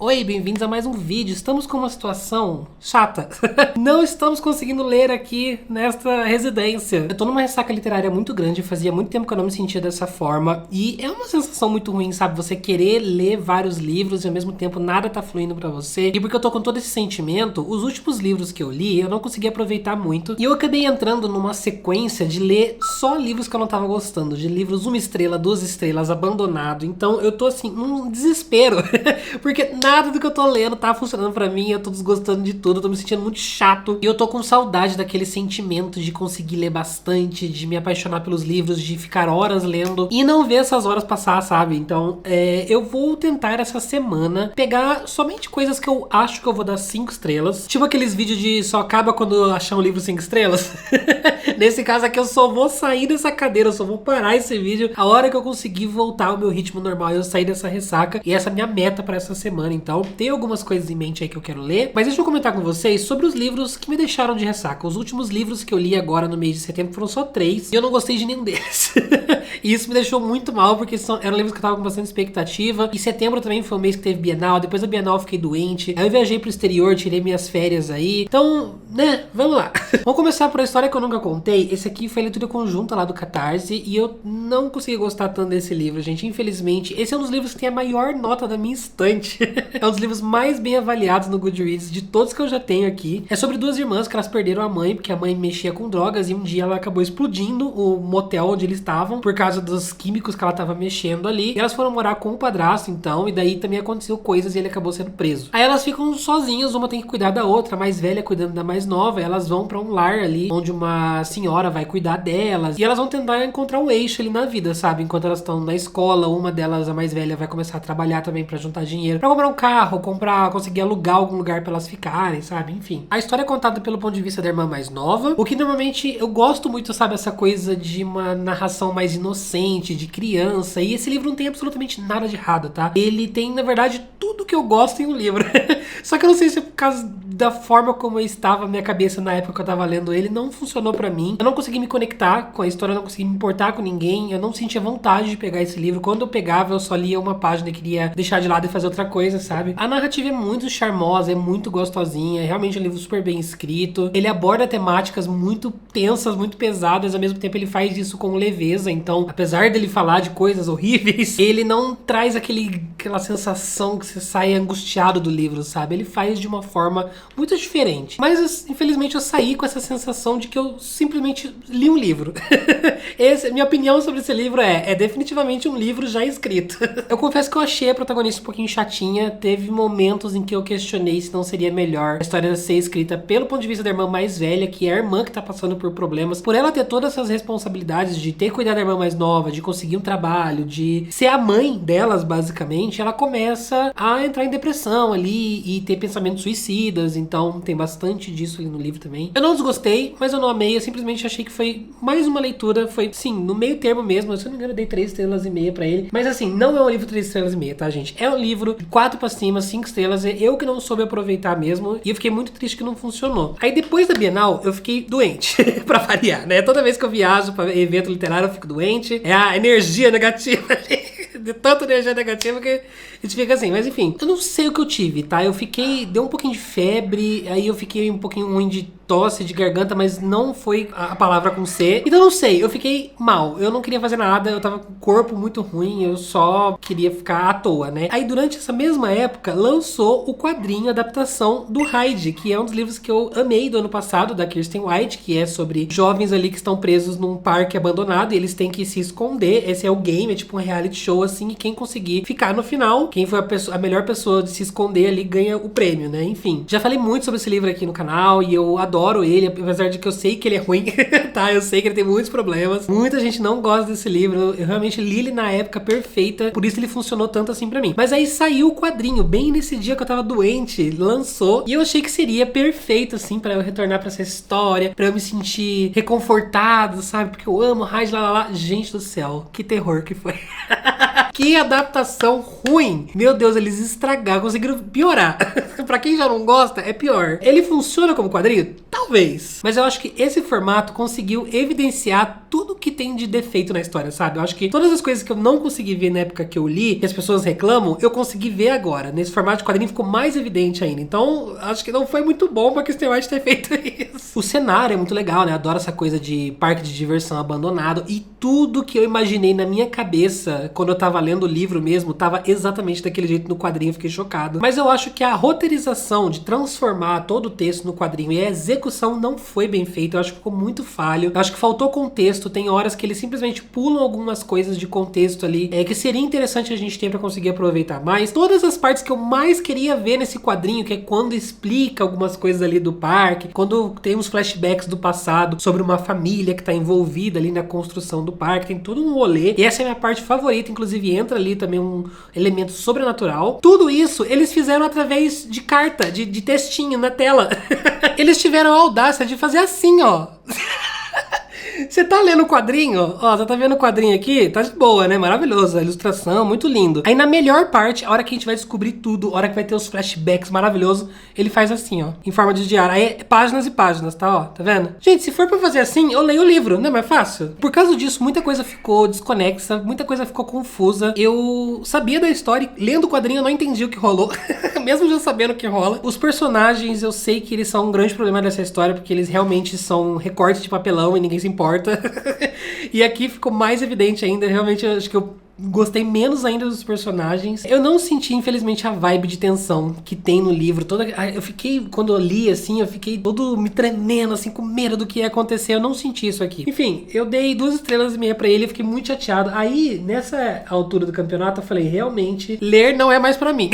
Oi, bem-vindos a mais um vídeo. Estamos com uma situação chata. Não estamos conseguindo ler aqui nesta residência. Eu tô numa ressaca literária muito grande, fazia muito tempo que eu não me sentia dessa forma. E é uma sensação muito ruim, sabe? Você querer ler vários livros e ao mesmo tempo nada tá fluindo pra você. E porque eu tô com todo esse sentimento, os últimos livros que eu li, eu não consegui aproveitar muito. E eu acabei entrando numa sequência de ler só livros que eu não tava gostando. De livros 1 estrela, 2 estrelas, abandonado. Então eu tô assim, num desespero. Porque nada do que eu tô lendo tá funcionando pra mim, eu tô desgostando de tudo, eu tô me sentindo muito chato. E eu tô com saudade daquele sentimento de conseguir ler bastante, de me apaixonar pelos livros, de ficar horas lendo e não ver essas horas passar, sabe? Então, eu vou tentar essa semana pegar somente coisas que eu acho que eu vou dar 5 estrelas. Tipo aqueles vídeos de só acaba quando achar um livro 5 estrelas. Nesse caso aqui eu só vou sair dessa cadeira, eu só vou parar esse vídeo a hora que eu conseguir voltar ao meu ritmo normal e eu sair dessa ressaca. E essa é a minha meta pra essa semana. Então, tem algumas coisas em mente aí que eu quero ler, mas deixa eu comentar com vocês sobre os livros que me deixaram de ressaca. Os últimos livros que eu li agora no mês de setembro foram só 3 e eu não gostei de nenhum deles. E isso me deixou muito mal, porque eram livros que eu tava com bastante expectativa. E setembro também foi um mês que teve Bienal, depois da Bienal eu fiquei doente. Aí eu viajei pro exterior, tirei minhas férias aí. Então, né, vamos lá. Vamos começar por a história que eu nunca contei. Esse aqui foi a leitura conjunta lá do Catarse e eu não consegui gostar tanto desse livro, gente. Infelizmente, esse é um dos livros que tem a maior nota da minha estante. É um dos livros mais bem avaliados no Goodreads de todos que eu já tenho aqui. É sobre duas irmãs que elas perderam a mãe, porque a mãe mexia com drogas e um dia ela acabou explodindo o motel onde eles estavam por causa dos químicos que ela estava mexendo ali. E elas foram morar com o padrasto, então, e daí também aconteceu coisas e ele acabou sendo preso. Aí elas ficam sozinhas, uma tem que cuidar da outra, a mais velha cuidando da mais nova. Elas vão pra um lar ali, onde uma senhora vai cuidar delas. E elas vão tentar encontrar um eixo ali na vida, sabe? Enquanto elas estão na escola, uma delas, a mais velha, vai começar a trabalhar também pra juntar dinheiro, pra comprar um carro, conseguir alugar algum lugar pra elas ficarem, sabe? Enfim. A história é contada pelo ponto de vista da irmã mais nova, o que normalmente eu gosto muito, sabe? Essa coisa de uma narração mais inocente, de criança, e esse livro não tem absolutamente nada de errado, tá? Ele tem, na verdade, tudo que eu gosto em um livro. Só que eu não sei se é por causa da forma como eu estava na minha cabeça na época que eu tava lendo ele, não funcionou pra mim. Eu não consegui me conectar com a história, eu não consegui me importar com ninguém, eu não sentia vontade de pegar esse livro. Quando eu pegava, eu só lia uma página e queria deixar de lado e fazer outra coisa, sabe? A narrativa é muito charmosa, é muito gostosinha, é realmente um livro super bem escrito. Ele aborda temáticas muito tensas, muito pesadas, ao mesmo tempo ele faz isso com leveza. Então, apesar dele falar de coisas horríveis, ele não traz aquela sensação que você sai angustiado do livro, sabe? Ele faz de uma forma muito diferente. Mas, infelizmente, eu saí com essa sensação de que eu simplesmente li um livro. Minha opinião sobre esse livro é definitivamente um livro já escrito. Eu confesso que eu achei a protagonista um pouquinho chatinha. Teve momentos em que eu questionei se não seria melhor a história ser escrita pelo ponto de vista da irmã mais velha, que é a irmã que tá passando por problemas, por ela ter todas essas responsabilidades de ter que cuidar da irmã mais nova, de conseguir um trabalho, de ser a mãe delas, basicamente. Ela começa a entrar em depressão ali e ter pensamentos suicidas, então tem bastante disso ali no livro também. Eu não desgostei, mas eu não amei, eu simplesmente achei que foi mais uma leitura, foi, sim, no meio termo mesmo. Se eu não me engano, eu dei 3 estrelas e meia pra ele, mas assim, não é um livro 3 estrelas e meia, tá, gente? É um livro de 4 pra cima, 5 estrelas, eu que não soube aproveitar mesmo, e eu fiquei muito triste que não funcionou. Aí depois da Bienal, eu fiquei doente, pra variar, né? Toda vez que eu viajo pra evento literário, eu fico doente, é a energia negativa ali. De tanta energia negativa que a gente fica assim. Mas enfim, eu não sei o que eu tive, tá? Deu um pouquinho de febre, aí eu fiquei um pouquinho ruim de tosse, de garganta, mas não foi a palavra com C. Então não sei, eu fiquei mal, eu não queria fazer nada, eu tava com o corpo muito ruim, eu só queria ficar à toa, né? Aí durante essa mesma época, lançou o quadrinho adaptação do Hyde, que é um dos livros que eu amei do ano passado, da Kirsten White, que é sobre jovens ali que estão presos num parque abandonado e eles têm que se esconder. Esse é o game, é tipo um reality show assim, e quem conseguir ficar no final, quem foi a melhor pessoa de se esconder ali, ganha o prêmio, né? Enfim, já falei muito sobre esse livro aqui no canal e eu adoro ele, apesar de que eu sei que ele é ruim, tá? Eu sei que ele tem muitos problemas. Muita gente não gosta desse livro. Eu realmente li ele na época perfeita, por isso ele funcionou tanto assim pra mim. Mas aí saiu o quadrinho, bem nesse dia que eu tava doente, lançou, e eu achei que seria perfeito, assim, pra eu retornar pra essa história, pra eu me sentir reconfortado, sabe? Porque eu amo Hyde, lá. Gente do céu, que terror que foi. Que adaptação ruim. Meu Deus, eles estragaram, conseguiram piorar. Pra quem já não gosta, é pior. Ele funciona como quadrinho? Talvez. Mas eu acho que esse formato conseguiu evidenciar tudo que tem de defeito na história, sabe? Eu acho que todas as coisas que eu não consegui ver na época que eu li, que as pessoas reclamam, eu consegui ver agora. Nesse formato de quadrinho ficou mais evidente ainda. Então, acho que não foi muito bom pra Kristen White ter feito isso. O cenário é muito legal, né? Adoro essa coisa de parque de diversão abandonado. E tudo que eu imaginei na minha cabeça, quando eu tava lendo o livro mesmo, tava exatamente daquele jeito no quadrinho. Eu fiquei chocado. Mas eu acho que a roteirização de transformar todo o texto no quadrinho e a execução não foi bem feita. Eu acho que ficou muito falho. Eu acho que faltou contexto. Tem horas que eles simplesmente pulam algumas coisas de contexto ali, que seria interessante a gente ter pra conseguir aproveitar mais. Todas as partes que eu mais queria ver nesse quadrinho, que é quando explica algumas coisas ali do parque, quando tem uns flashbacks do passado sobre uma família que tá envolvida ali na construção do parque, tem todo um rolê. E essa é a minha parte favorita, inclusive entra ali também um elemento sobrenatural. Tudo isso eles fizeram através de carta, de textinho na tela. Eles tiveram a audácia de fazer assim, ó. Você tá lendo o quadrinho? Ó, você tá vendo o quadrinho aqui? Tá de boa, né? Maravilhoso. A ilustração, muito lindo. Aí na melhor parte, a hora que a gente vai descobrir tudo, a hora que vai ter os flashbacks maravilhosos, ele faz assim, ó, em forma de diário. Aí é páginas e páginas, tá? Ó, tá vendo? Gente, se for pra fazer assim, eu leio o livro, não é mais fácil? Por causa disso, muita coisa ficou desconexa, muita coisa ficou confusa. Eu sabia da história, lendo o quadrinho eu não entendi o que rolou, mesmo já sabendo o que rola. Os personagens, eu sei que eles são um grande problema dessa história, porque eles realmente são recortes de papelão e ninguém se importa. E aqui ficou mais evidente ainda. Realmente, eu acho que eu gostei menos ainda dos personagens. Eu não senti, infelizmente, a vibe de tensão que tem no livro. Eu fiquei, quando eu li, assim, eu fiquei todo me tremendo, assim, com medo do que ia acontecer. Eu não senti isso aqui. Enfim, eu dei 2,5 estrelas pra ele. Eu fiquei muito chateado. Aí, nessa altura do campeonato, eu falei, realmente, ler não é mais pra mim.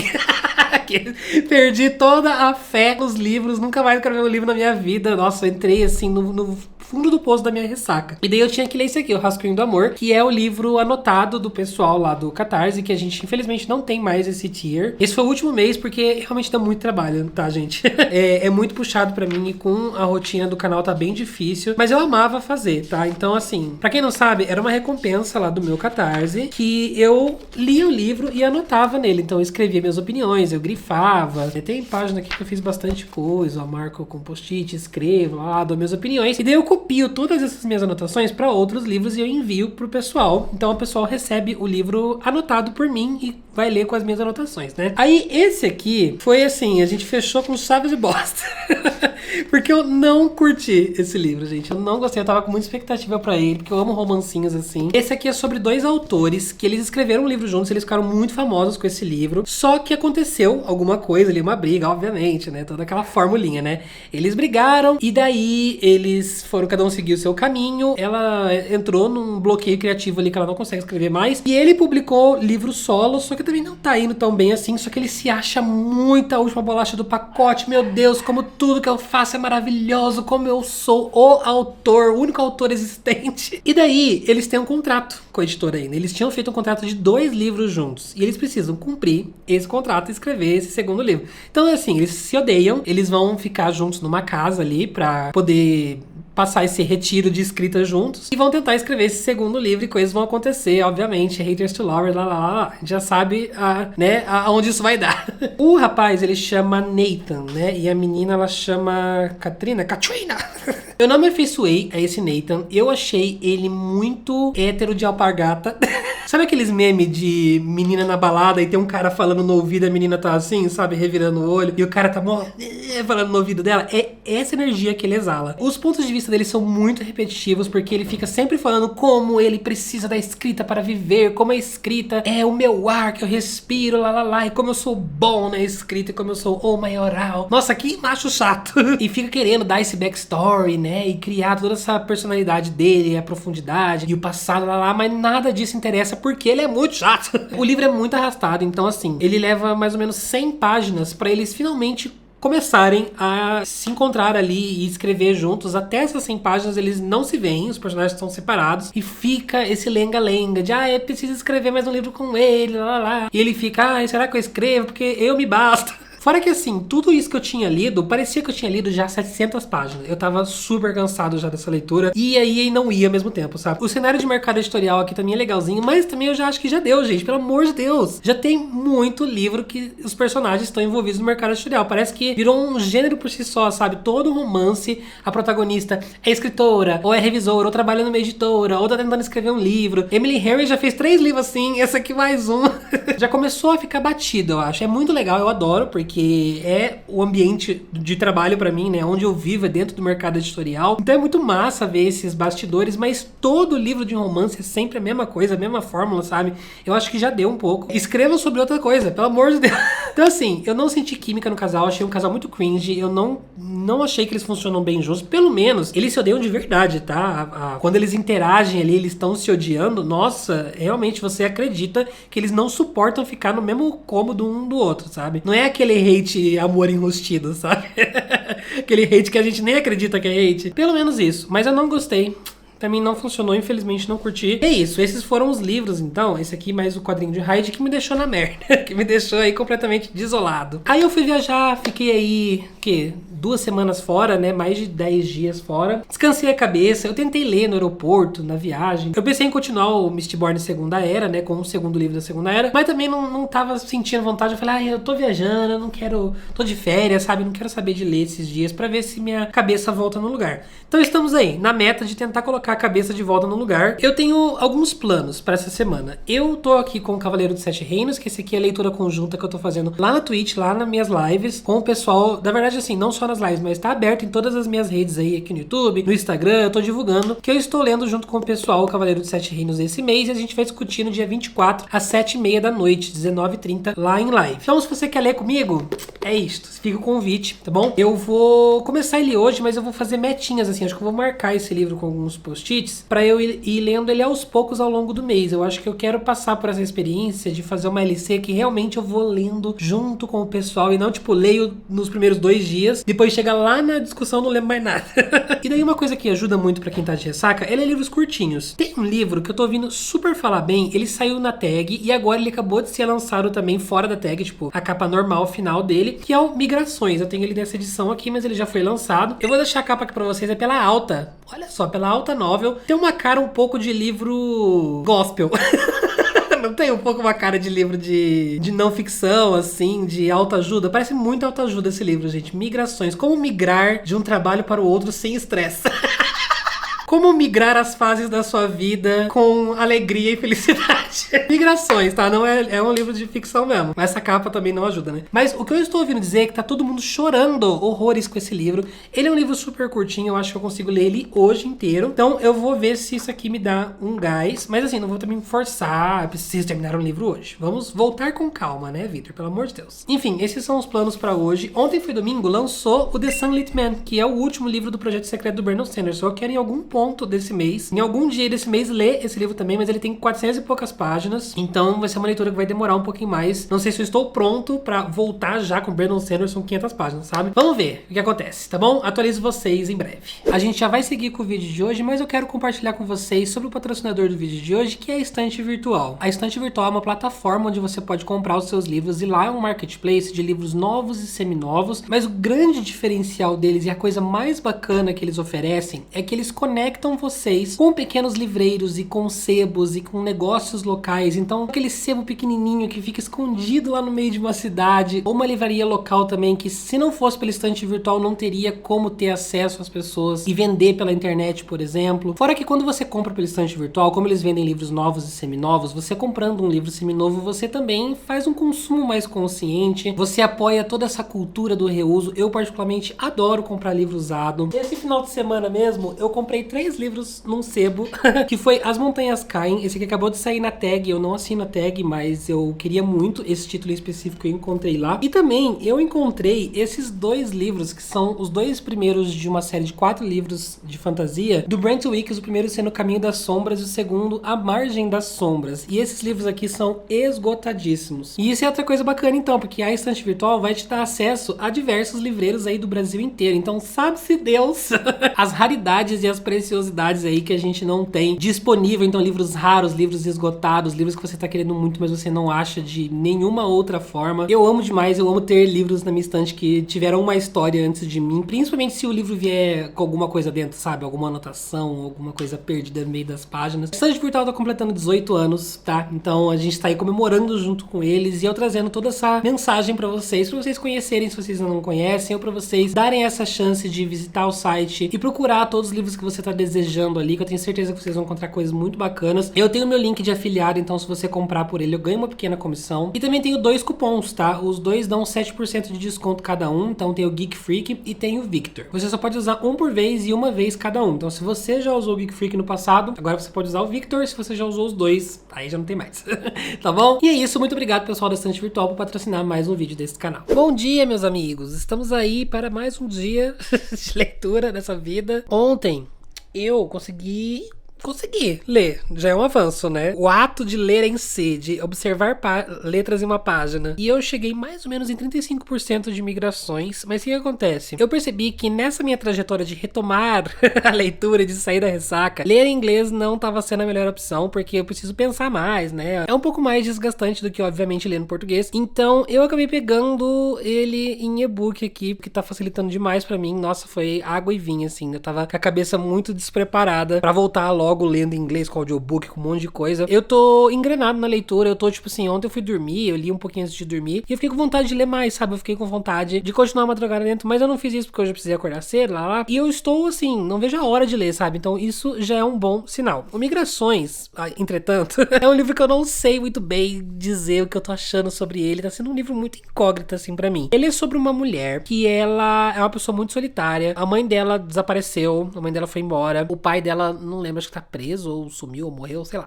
Perdi toda a fé nos livros. Nunca mais quero ver um livro na minha vida. Nossa, eu entrei, assim, no fundo do poço da minha ressaca. E daí eu tinha que ler esse aqui, o Rascunho do Amor, que é o livro anotado do pessoal lá do Catarse, que a gente, infelizmente, não tem mais esse tier. Esse foi o último mês, porque realmente dá muito trabalho, tá, gente? É muito puxado pra mim e com a rotina do canal tá bem difícil, mas eu amava fazer, tá? Então, assim, pra quem não sabe, era uma recompensa lá do meu Catarse, que eu lia o livro e anotava nele. Então, eu escrevia minhas opiniões, eu grifava. Tem página aqui que eu fiz bastante coisa, ó, marco com post-it, escrevo lá, dou minhas opiniões. E daí eu copio todas essas minhas anotações para outros livros e eu envio pro pessoal. Então o pessoal recebe o livro anotado por mim e vai ler com as minhas anotações, né? Aí esse aqui foi assim, a gente fechou com chaves de bosta. Porque eu não curti esse livro, gente. Eu não gostei, eu tava com muita expectativa pra ele, porque eu amo romancinhos assim. Esse aqui é sobre 2 autores que eles escreveram um livro juntos, eles ficaram muito famosos com esse livro. Só que aconteceu alguma coisa ali, uma briga, obviamente, né? Toda aquela formulinha, né? Eles brigaram e daí eles foram, cada um seguir o seu caminho. Ela entrou num bloqueio criativo ali que ela não consegue escrever mais. E ele publicou livro solo, só que também não tá indo tão bem assim, só que ele se acha muito a última bolacha do pacote. Meu Deus, como tudo que eu faço é maravilhoso, como eu sou o autor, o único autor existente. E daí, eles têm um contrato com a editora ainda. Eles tinham feito um contrato de 2 livros juntos. E eles precisam cumprir esse contrato e escrever esse segundo livro. Então, assim, eles se odeiam, eles vão ficar juntos numa casa ali pra poder passar esse retiro de escrita juntos e vão tentar escrever esse segundo livro e coisas vão acontecer, obviamente, haters to lovers, lá, a gente já sabe, né, aonde isso vai dar. O rapaz, ele chama Nathan, né, e a menina, ela chama Katrina. Eu não me afeiçoei a esse Nathan, eu achei ele muito hétero de alpargata. Sabe aqueles memes de menina na balada e tem um cara falando no ouvido e a menina tá assim, sabe, revirando o olho, e o cara tá falando no ouvido dela? É essa energia que ele exala. Os pontos de vista dele são muito repetitivos, porque ele fica sempre falando como ele precisa da escrita para viver, como a escrita é o meu ar que eu respiro, e como eu sou bom na escrita, e como eu sou o maioral. Nossa, que macho chato. E fica querendo dar esse backstory, né, e criar toda essa personalidade dele, a profundidade e o passado, mas nada disso interessa porque ele é muito chato. O livro é muito arrastado, então assim, ele leva mais ou menos 100 páginas para eles finalmente começarem a se encontrar ali e escrever juntos. Até essas 100 páginas eles não se veem, os personagens estão separados e fica esse lenga-lenga de eu preciso escrever mais um livro com ele, E ele fica, será que eu escrevo? Porque eu me basto. Fora que assim, tudo isso que eu tinha lido, parecia que eu tinha lido já 700 páginas. Eu tava super cansado já dessa leitura, e aí não ia ao mesmo tempo, sabe? O cenário de mercado editorial aqui também é legalzinho, mas também eu já acho que já deu, gente, pelo amor de Deus. Já tem muito livro que os personagens estão envolvidos no mercado editorial. Parece que virou um gênero por si só, sabe? Todo romance, a protagonista é escritora, ou é revisora, ou trabalha numa editora, ou tá tentando escrever um livro. Emily Henry já fez 3 livros assim, esse aqui mais um. Já começou a ficar batido, eu acho. É muito legal, eu adoro, porque é o ambiente de trabalho pra mim, né? Onde eu vivo, é dentro do mercado editorial. Então é muito massa ver esses bastidores, mas todo livro de romance é sempre a mesma coisa, a mesma fórmula, sabe? Eu acho que já deu um pouco. Escrevam sobre outra coisa, pelo amor de Deus. Então assim, eu não senti química no casal, achei um casal muito cringe, eu não achei que eles funcionam bem juntos. Pelo menos, eles se odeiam de verdade, tá? Quando eles interagem ali, eles estão se odiando, nossa, realmente você acredita que eles não suportam ficar no mesmo cômodo um do outro, sabe? Não é aquele hate amor enrustido, sabe? Aquele hate que a gente nem acredita que é hate. Pelo menos isso, mas eu não gostei. Pra mim não funcionou, infelizmente não curti. É isso, esses foram os livros então. Esse aqui mais o quadrinho de Hyde que me deixou na merda. Que me deixou aí completamente desolado. Aí eu fui viajar, fiquei aí, 2 semanas fora, né? Mais de 10 dias fora. Descansei a cabeça. Eu tentei ler no aeroporto, na viagem. Eu pensei em continuar o Mistborn Segunda Era, né? Com o segundo livro da Segunda Era. Mas também não tava sentindo vontade. Eu falei, eu tô viajando, eu não quero... Tô de férias, sabe? Não quero saber de ler esses dias pra ver se minha cabeça volta no lugar. Então estamos aí, na meta de tentar colocar a cabeça de volta no lugar. Eu tenho alguns planos pra essa semana. Eu tô aqui com o Cavaleiro dos Sete Reinos, que esse aqui é a leitura conjunta que eu tô fazendo lá na Twitch, lá nas minhas lives, com o pessoal. Na verdade, assim, não só nas lives, mas tá aberto em todas as minhas redes aí, aqui no YouTube, no Instagram, eu tô divulgando que eu estou lendo junto com o pessoal o Cavaleiro dos Sete Reinos esse mês, e a gente vai discutir no dia 24, às 7h30 da noite, 19h30, lá em live. Então, se você quer ler comigo, é isto. Fica o convite, tá bom? Eu vou começar ele hoje, mas eu vou fazer metinhas, assim, acho que eu vou marcar esse livro com alguns post-its pra eu ir lendo ele aos poucos ao longo do mês. Eu acho que eu quero passar por essa experiência de fazer uma LC que realmente eu vou lendo junto com o pessoal e não, tipo, leio nos primeiros 2 dias, depois chega lá na discussão não lembro mais nada. E daí uma coisa que ajuda muito pra quem tá de ressaca, ele é livros curtinhos. Tem um livro que eu tô ouvindo super falar bem, ele saiu na tag e agora ele acabou de ser lançado também fora da tag, tipo, a capa normal final dele, que é o Migrações. Eu tenho ele nessa edição aqui, mas ele já foi lançado. Eu vou deixar a capa aqui pra vocês, é pela Alta. Olha só, pela Alta Novel. Tem uma cara um pouco de livro gospel. Não tem um pouco uma cara de livro de não ficção, assim, de autoajuda? Parece muito autoajuda esse livro, gente. Migrações. Como migrar de um trabalho para o outro sem estresse. Como migrar as fases da sua vida com alegria e felicidade. Migrações, tá? Não é um livro de ficção mesmo. Mas essa capa também não ajuda, né? Mas o que eu estou ouvindo dizer é que tá todo mundo chorando horrores com esse livro. Ele é um livro super curtinho, eu acho que eu consigo ler ele hoje inteiro. Então eu vou ver se isso aqui me dá um gás. Mas assim, não vou também forçar, eu preciso terminar um livro hoje. Vamos voltar com calma, né, Victor? Pelo amor de Deus. Enfim, esses são os planos pra hoje. Ontem foi domingo, lançou o The Sunlit Man, que é o último livro do Projeto Secreto do Brandon Sanderson. Eu quero em algum ponto desse mês, em algum dia desse mês, ler esse livro também, mas ele tem 400 e poucas páginas, então vai ser uma leitura que vai demorar um pouquinho mais. Não sei se eu estou pronto pra voltar já com Brandon Sanderson 500 páginas, sabe? Vamos ver o que acontece, tá bom? Atualizo vocês em breve. A gente já vai seguir com o vídeo de hoje, mas eu quero compartilhar com vocês sobre o patrocinador do vídeo de hoje, que é a Estante Virtual. A Estante Virtual é uma plataforma onde você pode comprar os seus livros, e lá é um marketplace de livros novos e seminovos, mas o grande diferencial deles e a coisa mais bacana que eles oferecem é que eles conectam vocês com pequenos livreiros e com sebos e com negócios locais. Então aquele sebo pequenininho que fica escondido lá no meio de uma cidade, ou uma livraria local também que, se não fosse pela Estante Virtual, não teria como ter acesso às pessoas e vender pela internet, por exemplo. Fora que quando você compra pela Estante Virtual, como eles vendem livros novos e seminovos, você comprando um livro seminovo, você também faz um consumo mais consciente, você apoia toda essa cultura do reuso. Eu particularmente adoro comprar livro usado. Esse final de semana mesmo, eu comprei 3 livros num sebo, que foi As Montanhas Caem. Esse aqui acabou de sair na tag, eu não assino a tag, mas eu queria muito esse título em específico, eu encontrei lá. E também eu encontrei esses 2 livros, que são os 2 primeiros de uma série de 4 livros de fantasia, do Brent Weeks, o primeiro sendo O Caminho das Sombras e o segundo A Margem das Sombras. E esses livros aqui são esgotadíssimos. E isso é outra coisa bacana então, porque a Estante Virtual vai te dar acesso a diversos livreiros aí do Brasil inteiro. Então sabe-se Deus as raridades e as preciosidades preciosidades aí que a gente não tem disponível. Então, livros raros, livros esgotados, livros que você tá querendo muito, mas você não acha de nenhuma outra forma. Eu amo demais, eu amo ter livros na minha estante que tiveram uma história antes de mim, principalmente se o livro vier com alguma coisa dentro, sabe? Alguma anotação, alguma coisa perdida no meio das páginas. A Estante Virtual tá completando 18 anos, tá? Então a gente tá aí comemorando junto com eles e eu trazendo toda essa mensagem pra vocês conhecerem se vocês não conhecem, ou pra vocês darem essa chance de visitar o site e procurar todos os livros que você tá desejando ali, que eu tenho certeza que vocês vão encontrar coisas muito bacanas. Eu tenho meu link de afiliado, então se você comprar por ele, eu ganho uma pequena comissão. E também tenho 2 cupons, tá? Os dois dão 7% de desconto cada um, então tem o Geek Freak e tem o Victor. Você só pode usar um por vez e uma vez cada um. Então se você já usou o Geek Freak no passado, agora você pode usar o Victor. Se você já usou os dois, aí já não tem mais. Tá bom? E é isso, muito obrigado pessoal da Estante Virtual por patrocinar mais um vídeo desse canal. Bom dia, meus amigos. Estamos aí para mais um dia de leitura dessa vida. Ontem eu consegui ler, já é um avanço, né? O ato de ler em si, de observar letras em uma página. E eu cheguei mais ou menos em 35% de migrações, mas o que acontece? Eu percebi que nessa minha trajetória de retomar a leitura, de sair da ressaca, ler em inglês não estava sendo a melhor opção, porque eu preciso pensar mais, né? É um pouco mais desgastante do que, obviamente, ler no português. Então, eu acabei pegando ele em e-book aqui, porque tá facilitando demais pra mim. Nossa, foi água e vinho, assim. Eu tava com a cabeça muito despreparada pra voltar logo lendo em inglês com audiobook, com um monte de coisa. Eu tô engrenado na leitura, eu tô tipo assim, ontem eu fui dormir, eu li um pouquinho antes de dormir, e eu fiquei com vontade de ler mais, sabe? Eu fiquei com vontade de continuar a madrugada dentro, mas eu não fiz isso porque hoje eu precisei acordar cedo, lá. E eu estou assim, não vejo a hora de ler, sabe? Então isso já é um bom sinal. O Migrações, entretanto, é um livro que eu não sei muito bem dizer o que eu tô achando sobre ele. Tá sendo um livro muito incógnito, assim, pra mim. Ele é sobre uma mulher que ela é uma pessoa muito solitária. A mãe dela desapareceu, a mãe dela foi embora. O pai dela, não lembro, acho que tá preso, ou sumiu, ou morreu, sei lá.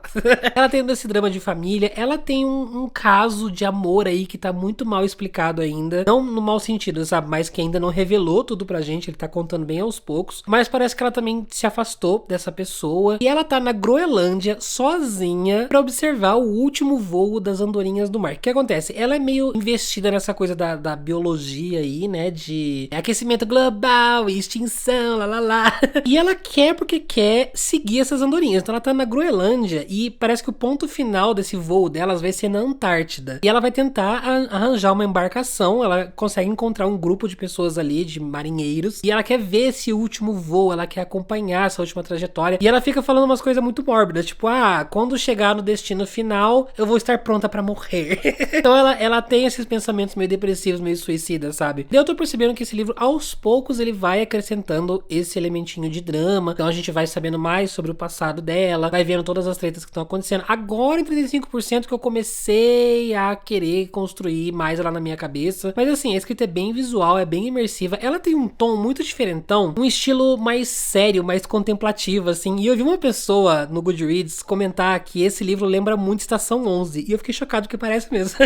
Ela tem esse drama de família, ela tem um caso de amor aí que tá muito mal explicado ainda, não no mau sentido, sabe, mas que ainda não revelou tudo pra gente, ele tá contando bem aos poucos, mas parece que ela também se afastou dessa pessoa, e ela tá na Groenlândia, sozinha, pra observar o último voo das andorinhas do mar. O que acontece? Ela é meio investida nessa coisa da biologia aí, né, de aquecimento global, extinção, lá. E ela quer porque quer seguir essas andorinhas. Então ela tá na Groenlândia e parece que o ponto final desse voo delas vai ser na Antártida. E ela vai tentar arranjar uma embarcação, ela consegue encontrar um grupo de pessoas ali, de marinheiros, e ela quer ver esse último voo, ela quer acompanhar essa última trajetória. E ela fica falando umas coisas muito mórbidas, tipo, quando chegar no destino final, eu vou estar pronta pra morrer. Então ela tem esses pensamentos meio depressivos, meio suicidas, sabe? E eu tô percebendo que esse livro, aos poucos, ele vai acrescentando esse elementinho de drama. Então a gente vai sabendo mais sobre o passado dela, vai vendo todas as tretas que estão acontecendo. Agora em 35% que eu comecei a querer construir mais ela na minha cabeça. Mas assim, a escrita é bem visual, é bem imersiva. Ela tem um tom muito diferentão, um estilo mais sério, mais contemplativo, assim. E eu vi uma pessoa no Goodreads comentar que esse livro lembra muito Estação 11. E eu fiquei chocado porque parece mesmo.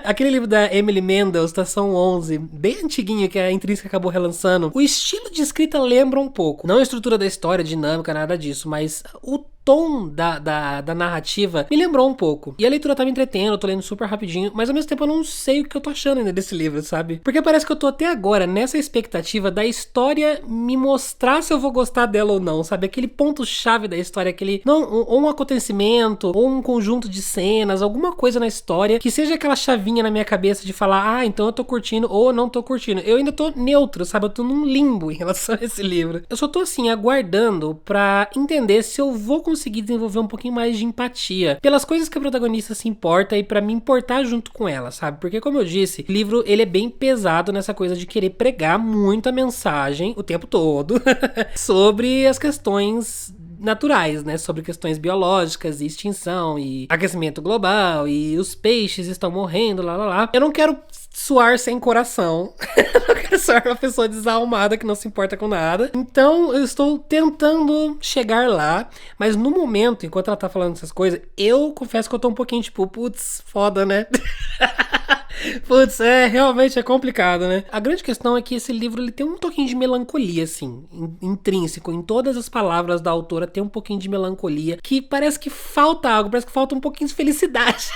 Aquele livro da Emily Mendel, Estação 11, bem antiguinho, que a Intrínseca acabou relançando. O estilo de escrita lembra um pouco. Não a estrutura da história, dinâmica, nada disso, mas o tom da narrativa me lembrou um pouco. E a leitura tá me entretendo, eu tô lendo super rapidinho, mas ao mesmo tempo eu não sei o que eu tô achando ainda desse livro, sabe? Porque parece que eu tô até agora nessa expectativa da história me mostrar se eu vou gostar dela ou não, sabe? Aquele ponto-chave da história, aquele... ou um acontecimento, ou um conjunto de cenas, alguma coisa na história, que seja aquela chavinha na minha cabeça de falar, então eu tô curtindo ou eu não tô curtindo. Eu ainda tô neutro, sabe? Eu tô num limbo em relação a esse livro. Eu só tô assim, aguardando pra entender se eu vou conseguir desenvolver um pouquinho mais de empatia pelas coisas que a protagonista se importa e pra me importar junto com ela, sabe? Porque, como eu disse, o livro, ele é bem pesado nessa coisa de querer pregar muita mensagem o tempo todo sobre as questões naturais, né? Sobre questões biológicas e extinção e aquecimento global e os peixes estão morrendo, lá. Eu não quero suar sem coração. Eu não quero soar uma pessoa desalmada que não se importa com nada. Então eu estou tentando chegar lá, mas no momento, enquanto ela tá falando essas coisas, eu confesso que eu tô um pouquinho tipo, putz, foda, né? Putz, realmente é complicado, né? A grande questão é que esse livro, ele tem um toquinho de melancolia, assim, intrínseco. Em todas as palavras da autora tem um pouquinho de melancolia, que parece que falta algo, parece que falta um pouquinho de felicidade.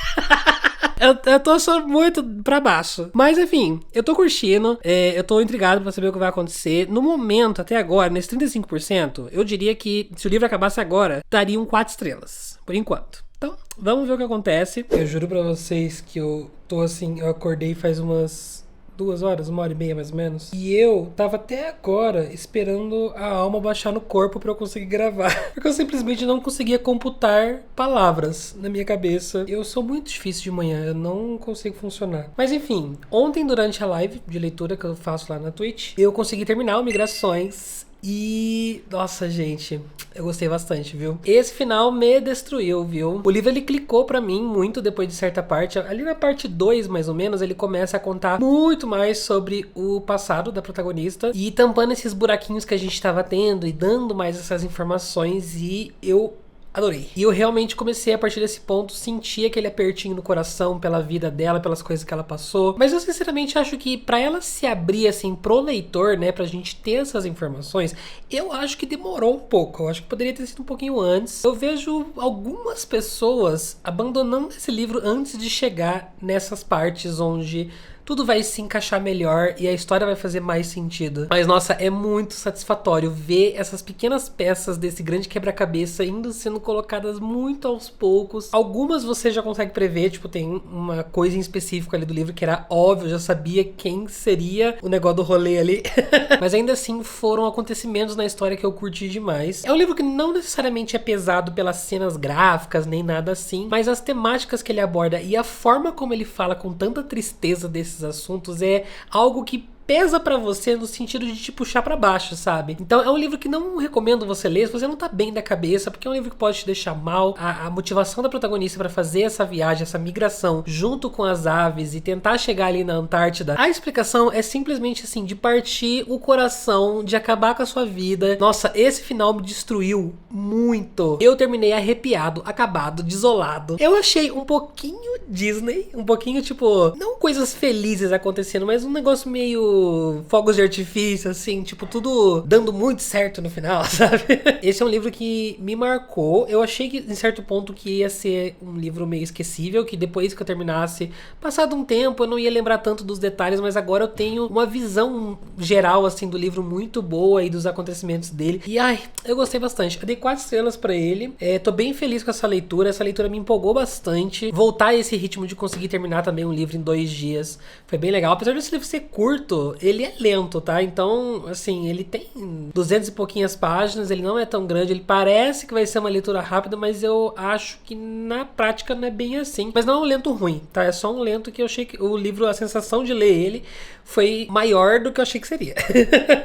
Eu tô achando muito pra baixo. Mas enfim, eu tô curtindo. Eu tô intrigado pra saber o que vai acontecer. No momento, até agora, nesse 35%, eu diria que se o livro acabasse agora, daria um 4 estrelas. Por enquanto. Então, vamos ver o que acontece. Eu juro pra vocês que eu tô assim, eu acordei faz umas 2 horas, 1h30 mais ou menos. E eu tava até agora esperando a alma baixar no corpo pra eu conseguir gravar. Porque eu simplesmente não conseguia computar palavras na minha cabeça. Eu sou muito difícil de manhã, eu não consigo funcionar. Mas enfim, ontem durante a live de leitura que eu faço lá na Twitch, eu consegui terminar o Migrações. E, nossa, gente, eu gostei bastante, viu? Esse final me destruiu, viu? O livro, ele clicou pra mim muito depois de certa parte. Ali na parte 2, mais ou menos, ele começa a contar muito mais sobre o passado da protagonista e tampando esses buraquinhos que a gente tava tendo e dando mais essas informações, e eu adorei. E eu realmente comecei, a partir desse ponto, sentir aquele apertinho no coração pela vida dela, pelas coisas que ela passou. Mas eu sinceramente acho que pra ela se abrir assim pro leitor, né, pra gente ter essas informações, eu acho que demorou um pouco. Eu acho que poderia ter sido um pouquinho antes. Eu vejo algumas pessoas abandonando esse livro antes de chegar nessas partes onde tudo vai se encaixar melhor e a história vai fazer mais sentido. Mas, nossa, é muito satisfatório ver essas pequenas peças desse grande quebra-cabeça indo sendo colocadas muito aos poucos. Algumas você já consegue prever, tipo, tem uma coisa em específico ali do livro que era óbvio, eu já sabia quem seria o negócio do rolê ali. Mas ainda assim, foram acontecimentos na história que eu curti demais. É um livro que não necessariamente é pesado pelas cenas gráficas, nem nada assim, mas as temáticas que ele aborda e a forma como ele fala com tanta tristeza desses assuntos é algo que pesa pra você no sentido de te puxar pra baixo, sabe? Então é um livro que não recomendo você ler se você não tá bem da cabeça, porque é um livro que pode te deixar mal. A motivação da protagonista pra fazer essa viagem, essa migração junto com as aves e tentar chegar ali na Antártida, a explicação é simplesmente assim, de partir o coração, de acabar com a sua vida. Nossa, esse final me destruiu muito. Eu terminei arrepiado, acabado, desolado. Eu achei um pouquinho Disney, um pouquinho tipo, não coisas felizes acontecendo, mas um negócio meio fogos de artifício, assim, tipo, tudo dando muito certo no final, sabe? Esse é um livro que me marcou. Eu achei que, em certo ponto, que ia ser um livro meio esquecível, que depois que eu terminasse, passado um tempo, eu não ia lembrar tanto dos detalhes, mas agora eu tenho uma visão geral, assim, do livro muito boa e dos acontecimentos dele. E, ai, eu gostei bastante. Eu dei 4 estrelas pra ele. Tô bem feliz com essa leitura. Essa leitura me empolgou bastante. Voltar a esse ritmo de conseguir terminar também um livro em 2 dias foi bem legal. Apesar desse livro ser curto, ele é lento, tá? Então, assim, ele tem 200 e pouquinhas páginas, ele não é tão grande, ele parece que vai ser uma leitura rápida, mas eu acho que na prática não é bem assim. Mas não é um lento ruim, tá? É só um lento que eu achei que o livro, a sensação de ler ele foi maior do que eu achei que seria.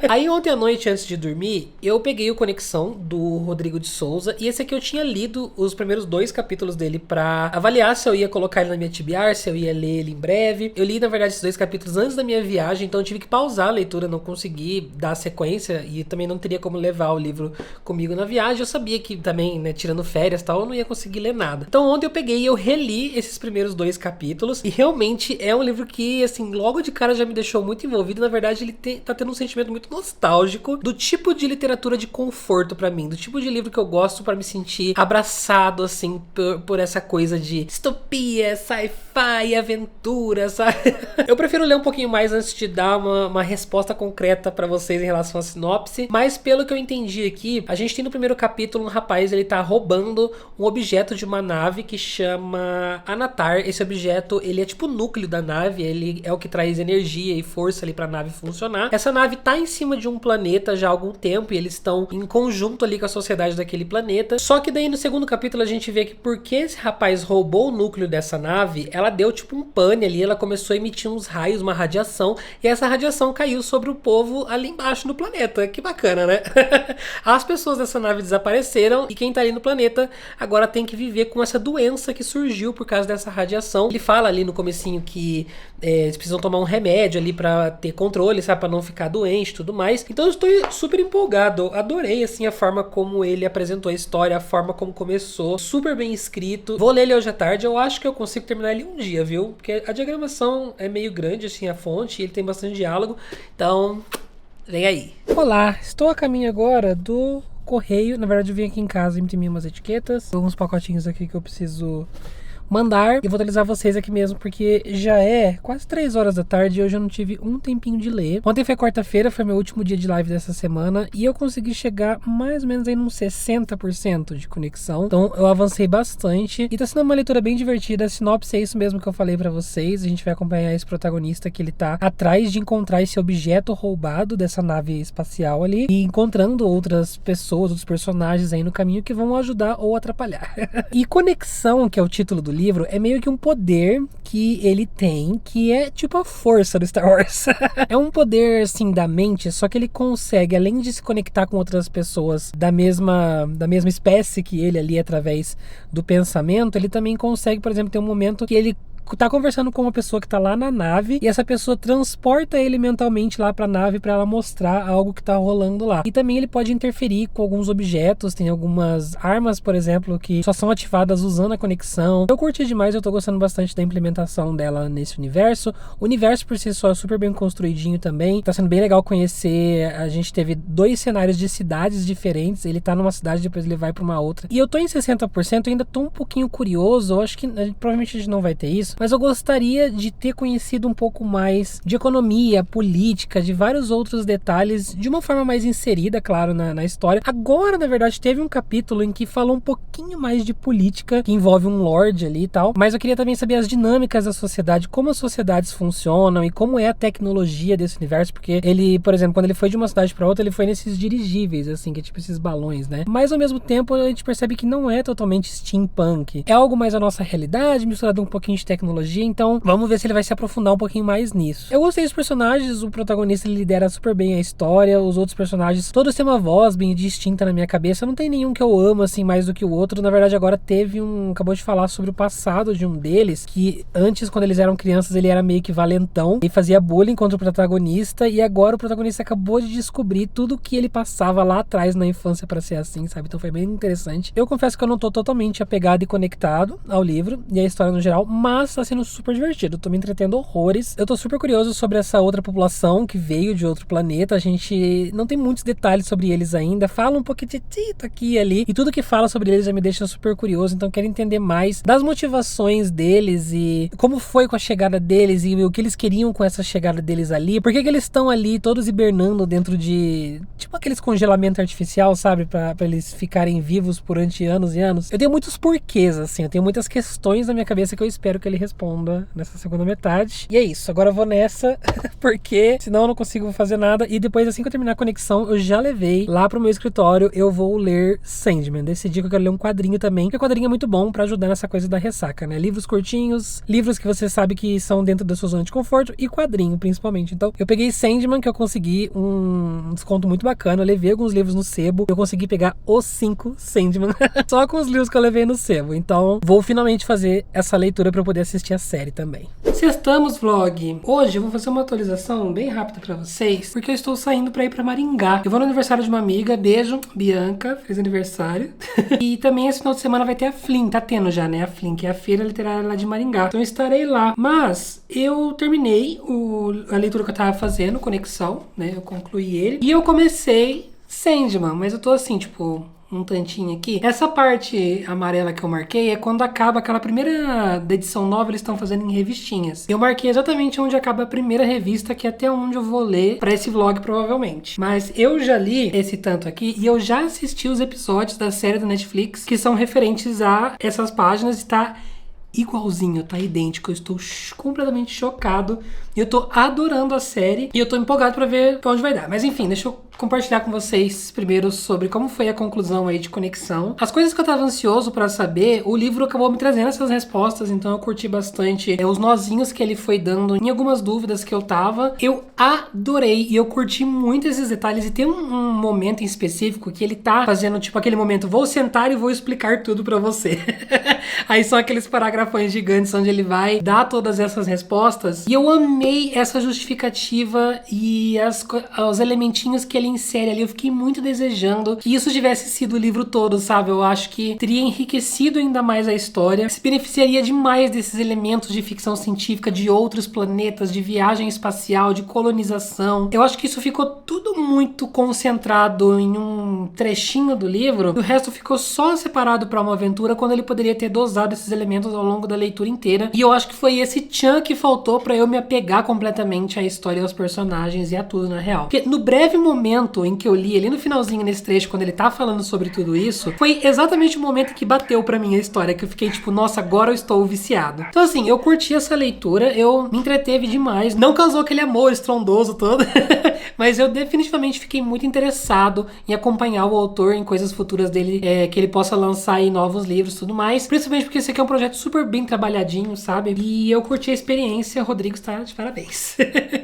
Aí ontem à noite, antes de dormir, eu peguei o Conexão do Rodrigo de Souza, e esse aqui eu tinha lido os primeiros 2 capítulos dele pra avaliar se eu ia colocar ele na minha TBR, se eu ia ler ele em breve. Eu li, na verdade, esses 2 capítulos antes da minha viagem, então eu tive que pausar a leitura, não consegui dar sequência e também não teria como levar o livro comigo na viagem. Eu sabia que também, né, tirando férias e tal, eu não ia conseguir ler nada. Então ontem eu peguei e eu reli esses primeiros 2 capítulos e realmente é um livro que, assim, logo de cara já me deixou muito envolvido. Na verdade, ele tá tendo um sentimento muito nostálgico do tipo de literatura de conforto pra mim, do tipo de livro que eu gosto pra me sentir abraçado, assim, por essa coisa de distopia, sci-fi, aventura, sabe? Eu prefiro ler um pouquinho mais antes de dar uma resposta concreta pra vocês em relação à sinopse, mas pelo que eu entendi aqui, a gente tem no primeiro capítulo um rapaz, ele tá roubando um objeto de uma nave que chama Anatar. Esse objeto, ele é tipo o núcleo da nave, ele é o que traz energia e força ali pra nave funcionar. Essa nave tá em cima de um planeta já há algum tempo e eles estão em conjunto ali com a sociedade daquele planeta. Só que daí no segundo capítulo a gente vê que porque esse rapaz roubou o núcleo dessa nave, ela deu tipo um pane ali, ela começou a emitir uns raios, uma radiação, e essa radiação caiu sobre o povo ali embaixo no planeta. Que bacana, né? As pessoas dessa nave desapareceram e quem tá ali no planeta agora tem que viver com essa doença que surgiu por causa dessa radiação. Ele fala ali no comecinho que eles precisam tomar um remédio ali pra ter controle, sabe? Pra não ficar doente e tudo mais. Então eu estou super empolgado. Adorei, assim, a forma como ele apresentou a história, a forma como começou. Super bem escrito. Vou ler ele hoje à tarde. Eu acho que eu consigo terminar ele um dia, viu? Porque a diagramação é meio grande, assim, a fonte. E ele tem bastante diálogo. Então, vem aí. Olá, estou a caminho agora do correio. Na verdade, eu vim aqui em casa e imprimi umas etiquetas. Alguns pacotinhos aqui que eu preciso mandar. Eu vou atualizar vocês aqui mesmo, porque já é quase 3 horas da tarde e hoje eu não tive um tempinho de ler. Ontem foi quarta-feira, foi meu último dia de live dessa semana e eu consegui chegar mais ou menos aí num 60% de conexão. Então eu avancei bastante e tá sendo uma leitura bem divertida. A sinopse é isso mesmo que eu falei pra vocês. A gente vai acompanhar esse protagonista que ele tá atrás de encontrar esse objeto roubado dessa nave espacial ali e encontrando outras pessoas, outros personagens aí no caminho que vão ajudar ou atrapalhar. E conexão, que é o título do livro, é meio que um poder que ele tem, que é tipo a força do Star Wars. É um poder, assim, da mente, só que ele consegue, além de se conectar com outras pessoas da mesma espécie que ele ali, através do pensamento, ele também consegue, por exemplo, ter um momento que ele tá conversando com uma pessoa que tá lá na nave e essa pessoa transporta ele mentalmente lá pra nave pra ela mostrar algo que tá rolando lá. E também ele pode interferir com alguns objetos, tem algumas armas, por exemplo, que só são ativadas usando a conexão. Eu curti demais, eu tô gostando bastante da implementação dela nesse universo. O universo por si só é super bem construidinho também. Tá sendo bem legal conhecer. A gente teve 2 cenários de cidades diferentes. Ele tá numa cidade, depois ele vai pra uma outra. E eu tô em 60%, ainda tô um pouquinho curioso. Eu acho que provavelmente a gente não vai ter isso, mas eu gostaria de ter conhecido um pouco mais de economia, política, de vários outros detalhes, de uma forma mais inserida, claro, na história. Agora, na verdade, teve um capítulo em que falou um pouquinho mais de política, que envolve um lord ali e tal, mas eu queria também saber as dinâmicas da sociedade, como as sociedades funcionam e como é a tecnologia desse universo, porque ele, por exemplo, quando ele foi de uma cidade pra outra, ele foi nesses dirigíveis, assim, que é tipo esses balões, né? Mas, ao mesmo tempo, a gente percebe que não é totalmente steampunk. É algo mais a nossa realidade, misturado um pouquinho de tecnologia, então vamos ver se ele vai se aprofundar um pouquinho mais nisso. Eu gostei dos personagens, o protagonista ele lidera super bem a história, os outros personagens todos têm uma voz bem distinta na minha cabeça, não tem nenhum que eu amo assim mais do que o outro. Na verdade agora acabou de falar sobre o passado de um deles, que antes quando eles eram crianças ele era meio que valentão e fazia bullying contra o protagonista, e agora o protagonista acabou de descobrir tudo que ele passava lá atrás na infância pra ser assim, sabe? Então foi bem interessante. Eu confesso que eu não tô totalmente apegado e conectado ao livro e à história no geral, mas tá sendo super divertido, eu tô me entretendo horrores. Eu tô super curioso sobre essa outra população que veio de outro planeta. A gente não tem muitos detalhes sobre eles ainda, fala um pouquinho aqui e ali, e tudo que fala sobre eles já me deixa super curioso, então quero entender mais das motivações deles e como foi com a chegada deles e o que eles queriam com essa chegada deles ali, por que eles estão ali todos hibernando dentro de tipo aqueles congelamento artificial, sabe, pra eles ficarem vivos durante anos e anos. Eu tenho muitos porquês, assim, eu tenho muitas questões na minha cabeça que eu espero que ele responda nessa segunda metade. E é isso, agora eu vou nessa, porque senão eu não consigo fazer nada. E depois, assim que eu terminar a conexão, eu já levei lá pro meu escritório, eu vou ler Sandman. Decidi que eu quero ler um quadrinho também, porque o quadrinho é muito bom pra ajudar nessa coisa da ressaca, né? Livros curtinhos, livros que você sabe que são dentro da sua zona de conforto, e quadrinho, principalmente. Então, eu peguei Sandman, que eu consegui um desconto muito bacana, eu levei alguns livros no sebo, eu consegui pegar os 5 Sandman, só com os livros que eu levei no sebo. Então, vou finalmente fazer essa leitura pra eu poder assistir a série também. Sextamos, vlog. Hoje eu vou fazer uma atualização bem rápida pra vocês, porque eu estou saindo pra ir pra Maringá. Eu vou no aniversário de uma amiga, beijo, Bianca, feliz aniversário. E também esse final de semana vai ter a Flin, tá tendo já, né? A Flin, que é a feira literária lá de Maringá. Então eu estarei lá. Mas eu terminei a leitura que eu tava fazendo, Conexão, né? Eu concluí ele. E eu comecei Sandman, mas eu tô assim, tipo, um tantinho aqui. Essa parte amarela que eu marquei é quando acaba aquela primeira da edição nova, eles estão fazendo em revistinhas. Eu marquei exatamente onde acaba a primeira revista, que é até onde eu vou ler pra esse vlog, provavelmente. Mas eu já li esse tanto aqui e eu já assisti os episódios da série da Netflix que são referentes a essas páginas e tá igualzinho, tá idêntico. Eu estou completamente chocado. Eu tô adorando a série e eu tô empolgado pra ver pra onde vai dar. Mas enfim, deixa eu compartilhar com vocês primeiro sobre como foi a conclusão aí de Conexão. As coisas que eu tava ansioso pra saber, o livro acabou me trazendo essas respostas, então eu curti bastante os nozinhos que ele foi dando em algumas dúvidas que eu tava. Eu adorei e eu curti muito esses detalhes, e tem um momento em específico que ele tá fazendo tipo aquele momento, vou sentar e vou explicar tudo pra você. Aí são aqueles parágrafos gigantes onde ele vai dar todas essas respostas, e eu amei essa justificativa e os elementinhos que ele ele insere ali, eu fiquei muito desejando que isso tivesse sido o livro todo, sabe? Eu acho que teria enriquecido ainda mais a história, se beneficiaria demais desses elementos de ficção científica, de outros planetas, de viagem espacial, de colonização. Eu acho que isso ficou tudo muito concentrado em um trechinho do livro, e o resto ficou só separado para uma aventura, quando ele poderia ter dosado esses elementos ao longo da leitura inteira. E eu acho que foi esse tchan que faltou para eu me apegar completamente à história e aos personagens e a tudo na real. Porque no breve momento em que eu li ali no finalzinho nesse trecho, quando ele tá falando sobre tudo isso, foi exatamente o momento que bateu pra mim a história, que eu fiquei tipo, nossa, agora eu estou viciado. Então assim, eu curti essa leitura, eu me entreteve demais, não causou aquele amor estrondoso todo, mas eu definitivamente fiquei muito interessado em acompanhar o autor em coisas futuras dele, que ele possa lançar aí novos livros e tudo mais, principalmente porque esse aqui é um projeto super bem trabalhadinho, sabe? E eu curti a experiência, Rodrigo está de parabéns.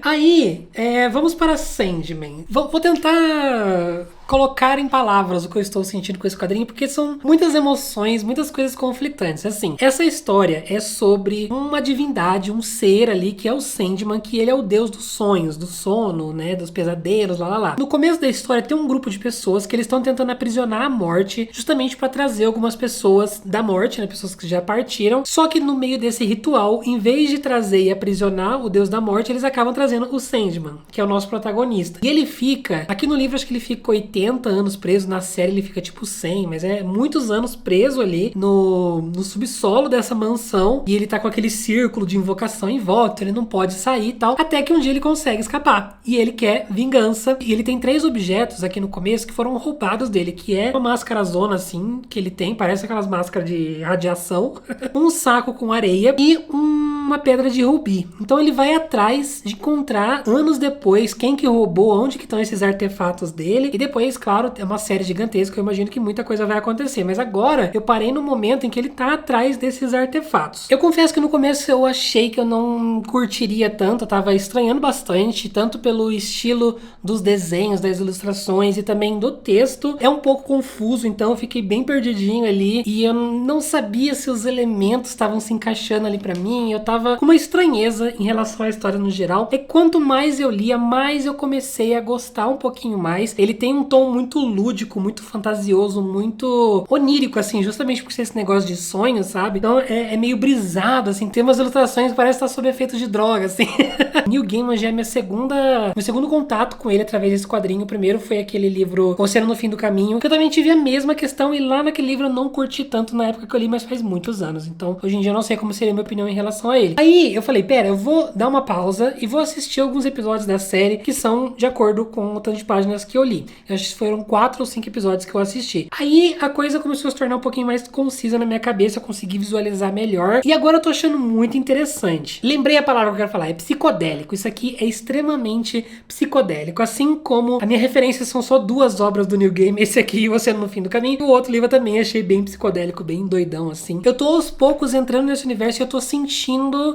Aí, vamos para Sandman. Vou tentar colocar em palavras o que eu estou sentindo com esse quadrinho, porque são muitas emoções, muitas coisas conflitantes. Assim, essa história é sobre uma divindade, um ser ali, que é o Sandman, que ele é o deus dos sonhos, do sono, né, dos pesadelos, lá. No começo da história tem um grupo de pessoas que eles estão tentando aprisionar a morte, justamente para trazer algumas pessoas da morte, né, pessoas que já partiram, só que no meio desse ritual, em vez de trazer e aprisionar o deus da morte, eles acabam trazendo o Sandman, que é o nosso protagonista. E ele fica, aqui no livro acho que ele fica 80 anos preso, na série ele fica tipo 100, mas é muitos anos preso ali no subsolo dessa mansão, e ele tá com aquele círculo de invocação em volta, ele não pode sair e tal, até que um dia ele consegue escapar, e ele quer vingança, e ele tem 3 objetos aqui no começo que foram roubados dele, que é uma máscara zona assim, que ele tem, parece aquelas máscaras de radiação, um saco com areia e uma pedra de rubi. Então ele vai atrás de encontrar, anos depois, quem que roubou, onde que estão esses artefatos dele, e depois, claro, é uma série gigantesca, eu imagino que muita coisa vai acontecer, mas agora eu parei no momento em que ele tá atrás desses artefatos. Eu confesso que no começo eu achei que eu não curtiria tanto, eu tava estranhando bastante, tanto pelo estilo dos desenhos, das ilustrações e também do texto. É um pouco confuso, então eu fiquei bem perdidinho ali, e eu não sabia se os elementos estavam se encaixando ali pra mim, eu tava com uma estranheza em relação à história no geral, e quanto mais eu lia, mais eu comecei a gostar um pouquinho mais. Ele tem um tom muito lúdico, muito fantasioso, muito onírico, assim, justamente por ser esse negócio de sonho, sabe? Então é meio brisado, assim, tem umas ilustrações que parece estar sob efeito de droga, assim. Neil Gaiman já é meu segundo contato com ele através desse quadrinho. O primeiro foi aquele livro Oceano no Fim do Caminho, que eu também tive a mesma questão, e lá naquele livro eu não curti tanto na época que eu li, mas faz muitos anos, então hoje em dia eu não sei como seria a minha opinião em relação a ele. Aí eu falei, pera, eu vou dar uma pausa e vou assistir alguns episódios da série que são de acordo com o tanto de páginas que eu li. Eu acho que foram 4 ou 5 episódios que eu assisti. Aí a coisa começou a se tornar um pouquinho mais concisa na minha cabeça, eu consegui visualizar melhor, e agora eu tô achando muito interessante. Lembrei a palavra que eu quero falar, é psicodélico. Isso aqui é extremamente psicodélico, assim como a minha referência são só 2 obras do Neil Gaiman, esse aqui, O Oceano no Fim do Caminho, e o outro livro eu também achei bem psicodélico, bem doidão, assim. Eu tô aos poucos entrando nesse universo e eu tô sentindo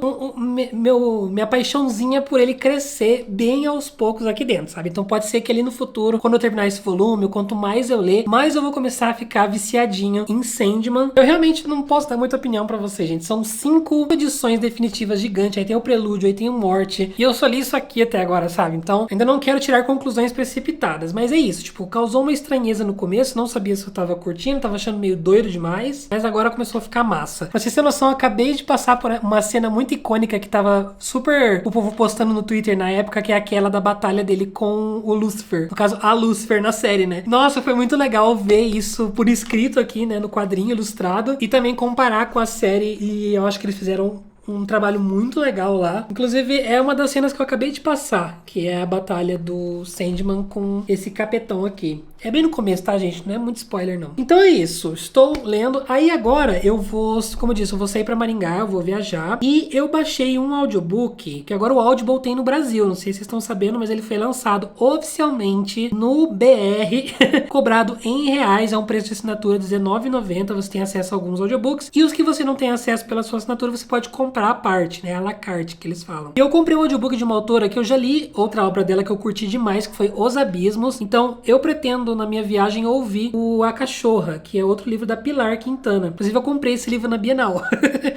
minha paixãozinha por ele crescer bem aos poucos aqui dentro, sabe? Então pode ser que ali no futuro, quando eu terminar esse volume, quanto mais eu ler, mais eu vou começar a ficar viciadinho em Sandman. Eu realmente não posso dar muita opinião pra vocês, gente. São 5 edições definitivas gigantes, aí tem o Prelúdio, aí tem o Morte, e eu só li isso aqui até agora, sabe? Então, ainda não quero tirar conclusões precipitadas, mas é isso, tipo, causou uma estranheza no começo, não sabia se eu tava curtindo, tava achando meio doido demais, mas agora começou a ficar massa. Pra vocês terem noção, eu acabei de passar por uma cena muito icônica que tava super o povo postando no Twitter na época, que é aquela da batalha dele com o Lucifer. No caso, a Lucifer na série, né? Nossa, foi muito legal ver isso por escrito aqui, né, no quadrinho ilustrado, e também comparar com a série, e eu acho que eles fizeram um trabalho muito legal lá. Inclusive, é uma das cenas que eu acabei de passar, que é a batalha do Sandman com esse capetão aqui. É bem no começo, tá, gente? Não é muito spoiler, não. Então é isso. Estou lendo. Aí agora eu vou, como eu disse, eu vou sair pra Maringá, eu vou viajar. E eu baixei um audiobook, que agora o Audible tem no Brasil. Não sei se vocês estão sabendo, mas ele foi lançado oficialmente no BR, cobrado em reais, a um preço de assinatura de R$19,90. Você tem acesso a alguns audiobooks. E os que você não tem acesso pela sua assinatura, você pode comprar comprar a parte, né? A la carte, que eles falam. E eu comprei um audiobook de uma autora que eu já li outra obra dela que eu curti demais, que foi Os Abismos. Então, eu pretendo, na minha viagem, ouvir o A Cachorra, que é outro livro da Pilar Quintana. Inclusive, eu comprei esse livro na Bienal.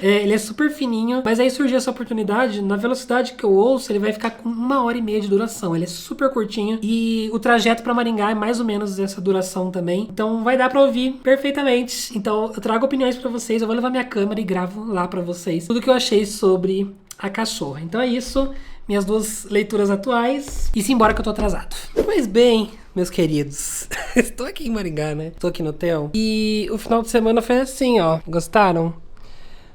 Ele é super fininho, mas aí surgiu essa oportunidade. Na velocidade que eu ouço, ele vai ficar com 1h30 de duração. Ele é super curtinho e o trajeto pra Maringá é mais ou menos essa duração também. Então, vai dar pra ouvir perfeitamente. Então, eu trago opiniões pra vocês. Eu vou levar minha câmera e gravo lá pra vocês tudo que eu achei sobre A Cachorra. Então é isso, minhas 2 leituras atuais. E simbora que eu tô atrasado. Pois bem, meus queridos, estou aqui em Maringá, né? Estou aqui no hotel. E o final de semana foi assim, ó. Gostaram?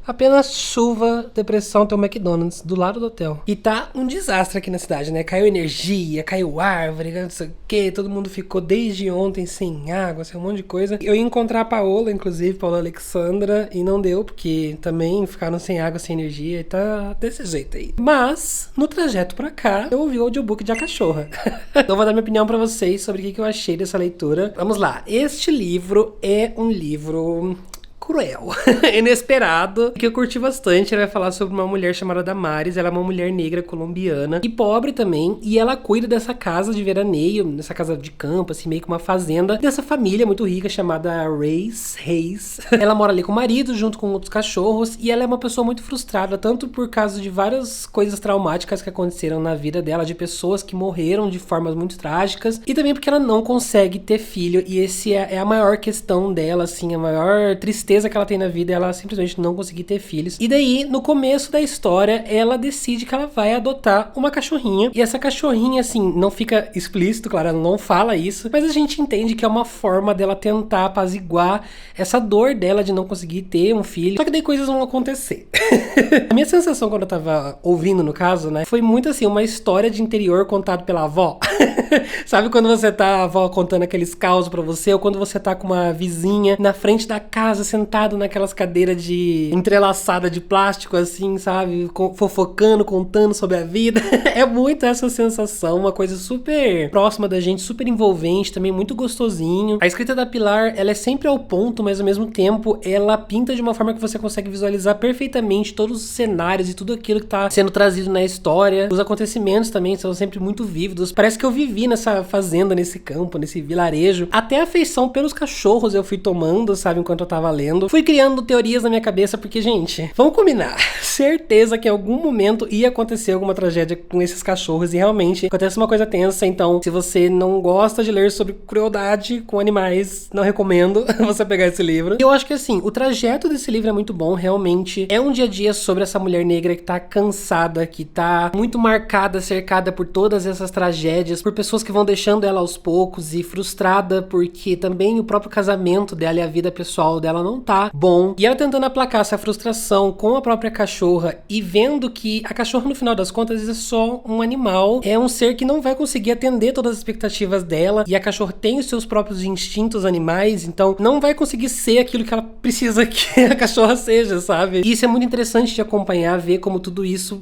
Apenas chuva, depressão, tem um McDonald's do lado do hotel. E tá um desastre aqui na cidade, né? Caiu energia, caiu árvore, não sei o quê. Todo mundo ficou desde ontem sem água, sem um monte de coisa. Eu ia encontrar a Paola, inclusive, Paola Alexandra, e não deu, porque também ficaram sem água, sem energia, e tá desse jeito aí. Mas, no trajeto pra cá, eu ouvi o audiobook de A Cachorra. Então eu vou dar minha opinião pra vocês sobre o que eu achei dessa leitura. Vamos lá. Este livro é um livro cruel, inesperado, que eu curti bastante. Ele vai falar sobre uma mulher chamada Damares. Ela é uma mulher negra colombiana e pobre também, e ela cuida dessa casa de veraneio, dessa casa de campo, assim, meio que uma fazenda, dessa família muito rica chamada Reis. Ela mora ali com o marido, junto com outros cachorros, e ela é uma pessoa muito frustrada, tanto por causa de várias coisas traumáticas que aconteceram na vida dela, de pessoas que morreram de formas muito trágicas, e também porque ela não consegue ter filho, e esse é a maior questão dela, assim, a maior tristeza que ela tem na vida é ela simplesmente não conseguir ter filhos. E daí, no começo da história, ela decide que ela vai adotar uma cachorrinha. E essa cachorrinha, assim, não fica explícito, claro, ela não fala isso, mas a gente entende que é uma forma dela tentar apaziguar essa dor dela de não conseguir ter um filho. Só que daí coisas vão acontecer. A minha sensação quando eu tava ouvindo, no caso, né, foi muito assim, uma história de interior contada pela avó. Sabe quando você tá, a avó contando aqueles causos pra você, ou quando você tá com uma vizinha na frente da casa, sentado naquelas cadeiras de entrelaçada de plástico, assim, sabe? Fofocando, contando sobre a vida. É muito essa sensação, uma coisa super próxima da gente, super envolvente, também muito gostosinho. A escrita da Pilar, ela é sempre ao ponto, mas ao mesmo tempo, ela pinta de uma forma que você consegue visualizar perfeitamente todos os cenários e tudo aquilo que tá sendo trazido na história. Os acontecimentos também são sempre muito vívidos. Parece que eu vivi nessa fazenda, nesse campo, nesse vilarejo. Até a afeição pelos cachorros eu fui tomando, sabe, enquanto eu tava lendo. Fui criando teorias na minha cabeça, porque, gente, vamos combinar. Certeza que em algum momento ia acontecer alguma tragédia com esses cachorros, e realmente acontece uma coisa tensa. Então, se você não gosta de ler sobre crueldade com animais, não recomendo você pegar esse livro. Eu acho que, assim, o trajeto desse livro é muito bom, realmente. É um dia a dia sobre essa mulher negra que tá cansada, que tá muito marcada, cercada por todas essas tragédias, por pessoas que vão deixando ela aos poucos, e frustrada porque também o próprio casamento dela e a vida pessoal dela não tá bom. E ela tentando aplacar essa frustração com a própria cachorra e vendo que a cachorra, no final das contas, é só um animal, é um ser que não vai conseguir atender todas as expectativas dela, e a cachorra tem os seus próprios instintos animais, então não vai conseguir ser aquilo que ela precisa que a cachorra seja, sabe? E isso é muito interessante de acompanhar, ver como tudo isso,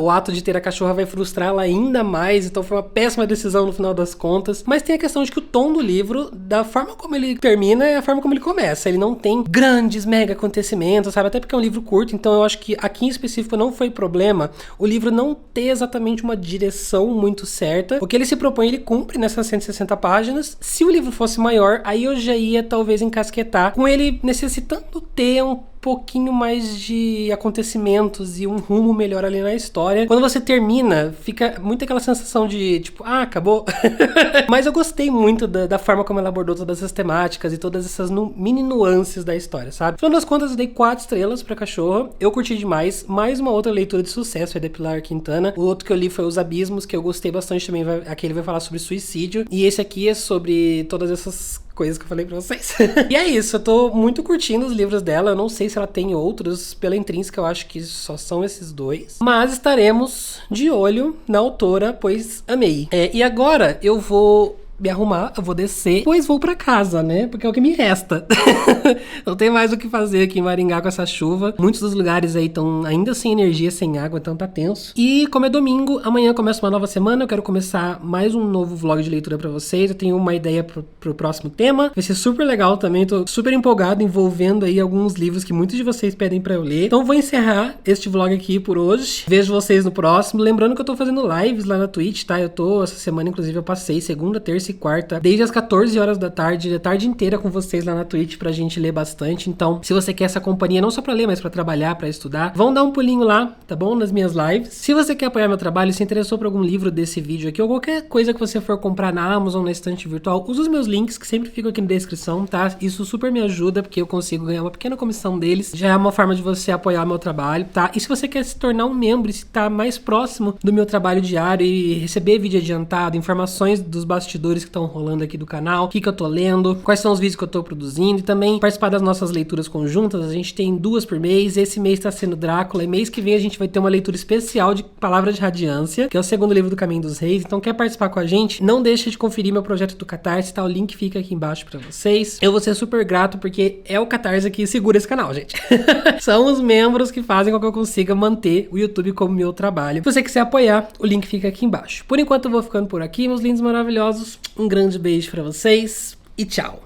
o ato de ter a cachorra vai frustrá-la ainda mais, então foi uma péssima decisão no final das contas. Mas tem a questão de que o tom do livro, da forma como ele termina, é a forma como ele começa. Ele não tem grandes mega acontecimentos, sabe? Até porque é um livro curto, então eu acho que aqui em específico não foi problema o livro não ter exatamente uma direção muito certa. O que ele se propõe, ele cumpre nessas 160 páginas. Se o livro fosse maior, aí eu já ia talvez encasquetar, com ele necessitando ter um pouquinho mais de acontecimentos e um rumo melhor ali na história. Quando você termina, fica muito aquela sensação de, tipo, acabou. Mas eu gostei muito da forma como ela abordou todas essas temáticas e todas essas mini nuances da história, sabe? No final das contas, eu dei 4 estrelas pra Cachorra. Eu curti demais. Mais uma outra leitura de sucesso, é da Pilar Quintana. O outro que eu li foi Os Abismos, que eu gostei bastante também. Aqui ele vai falar sobre suicídio. E esse aqui é sobre todas essas coisas que eu falei pra vocês. E é isso, eu tô muito curtindo os livros dela. Eu não sei se ela tem outros. Pela Intrínseca, eu acho que só são esses 2. Mas estaremos de olho na autora, pois amei. E agora eu vou me arrumar, eu vou descer, depois vou pra casa, né? Porque é o que me resta. Não tem mais o que fazer aqui em Maringá com essa chuva. Muitos dos lugares aí estão ainda sem energia, sem água, então tá tenso. E como é domingo, amanhã começa uma nova semana, eu quero começar mais um novo vlog de leitura pra vocês. Eu tenho uma ideia pro próximo tema. Vai ser super legal também, tô super empolgado, envolvendo aí alguns livros que muitos de vocês pedem pra eu ler. Então vou encerrar este vlog aqui por hoje. Vejo vocês no próximo. Lembrando que eu tô fazendo lives lá na Twitch, tá? Essa semana, inclusive, eu passei segunda, terça e quarta, desde as 14 horas da tarde, a tarde inteira com vocês lá na Twitch pra gente ler bastante. Então, se você quer essa companhia, não só pra ler, mas pra trabalhar, pra estudar, vão dar um pulinho lá, tá bom? Nas minhas lives. Se você quer apoiar meu trabalho, se interessou por algum livro desse vídeo aqui, ou qualquer coisa que você for comprar na Amazon, na estante virtual, usa os meus links, que sempre ficam aqui na descrição, tá? Isso super me ajuda, porque eu consigo ganhar uma pequena comissão deles. Já é uma forma de você apoiar meu trabalho, tá? E se você quer se tornar um membro e estar mais próximo do meu trabalho diário e receber vídeo adiantado, informações dos bastidores que estão rolando aqui do canal, o que eu tô lendo, quais são os vídeos que eu tô produzindo, e também participar das nossas leituras conjuntas. A gente tem 2 por mês, esse mês tá sendo Drácula, e mês que vem a gente vai ter uma leitura especial de Palavra de Radiância, que é o segundo livro do Caminho dos Reis. Então quer participar com a gente? Não deixa de conferir meu projeto do Catarse, tá? O link fica aqui embaixo pra vocês. Eu vou ser super grato, porque é o Catarse que segura esse canal, gente. São os membros que fazem com que eu consiga manter o YouTube como meu trabalho. Se você quiser apoiar, o link fica aqui embaixo. Por enquanto eu vou ficando por aqui, meus lindos maravilhosos. Um grande beijo pra vocês e tchau!